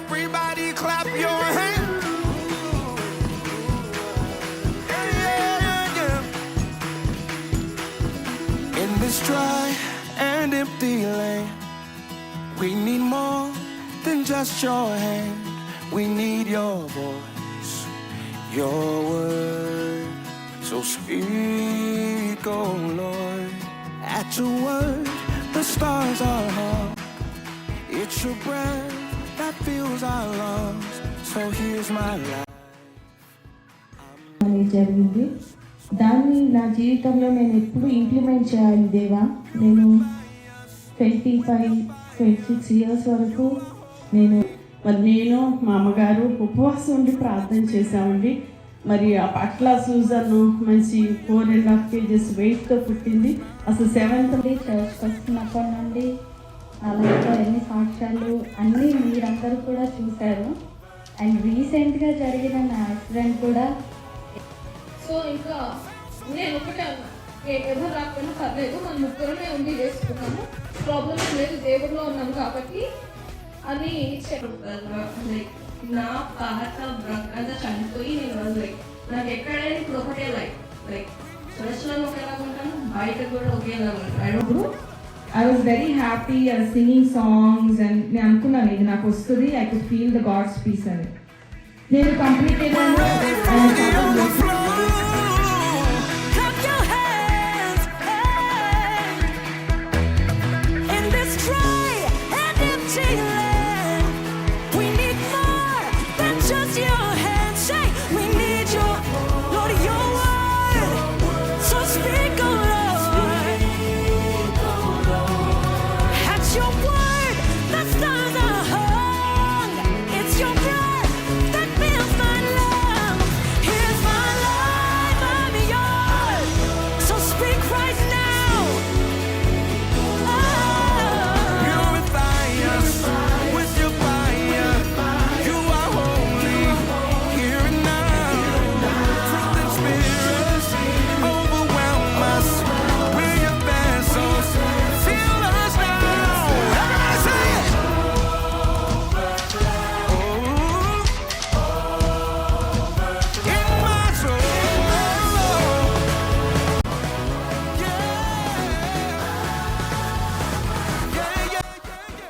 Everybody clap your hands. Yeah, yeah. In this dry and empty land, we need more than just your hand. We need your voice, your word. So speak, oh Lord. At your word, the stars are hung. It's your breath that fills our lungs. So here's my life. జరిగింది. దాన్ని నా జీవితంలో నేను ఎప్పుడు implement చేయాలి దేవా. నేను 25-26 years వరకు నేను మా అమ్మగారు ఉపవాసం ఉండి ప్రార్థన చేశామండి. మరి ఆ పట్ల సూజన్ మంచి 4.5 kgs వెయిట్తో పుట్టింది. అసలు 7th చర్చ్కి వస్తున్నప్పటి నుండి నా లైఫ్లో ఎన్ని సాక్ష్యాలు అన్నీ మీరందరూ కూడా చూశారు. అండ్ రీసెంట్గా జరిగిన నా యాక్సిడెంట్ కూడా. సో ఇంకా నేను ఒకటే ఎవరు రాకపోయినా పర్లేదు, మన ముగ్గురమే ఉండి చేసుకున్నాము, ప్రాబ్లం లేదు, దేవుడిలో ఉన్నాను కాబట్టి అని లైక్ నా పాత అంతా చనిపోయి నేను లైక్ నాకు ఎక్కడైనా ఇప్పుడు ఒకటే లైక్ చర్చ్లో ఒకేలా ఉంటాను, బయట కూడా ఒకేలా ఉంటాను. I was very happy. I was singing songs and నేను అనుకున్నాను ఇది నాకు వస్తుంది. I could feel the God's peace అని. నేను కంప్లీట్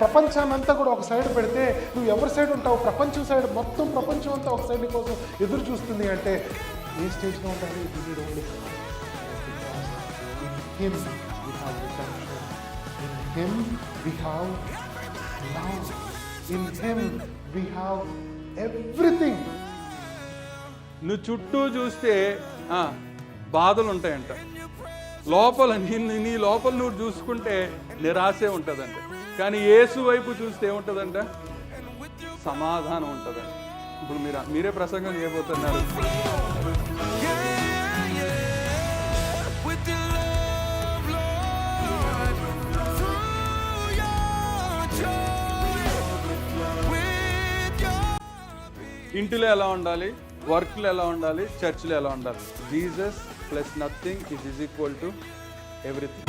ప్రపంచాన్నంతా కూడా ఒక సైడ్ పెడితే నువ్వు ఎవరి సైడ్ ఉంటావు? ప్రపంచం సైడ్, మొత్తం ప్రపంచం అంతా ఒక సైడ్ కోసం ఎదురు చూస్తుంది అంటే ఏ స్టేజ్లో ఉండాలి? In Him we have love. In Him we have everything. నువ్వు చుట్టూ చూస్తే బాధలు ఉంటాయంట, లోపల నీ లోపల నువ్వు చూసుకుంటే నిరాశే ఉంటుందంట. కానీ యేసు వైపు చూస్తే ఏముంటుందంట? సమాధానం ఉంటుందంట. ఇప్పుడు మీరే ప్రసంగం చేయబోతున్నారు. ఇంటిలో ఎలా ఉండాలి, వర్క్లో ఎలా ఉండాలి, చర్చ్లో ఎలా ఉండాలి? Jesus plus nothing is equal to everything.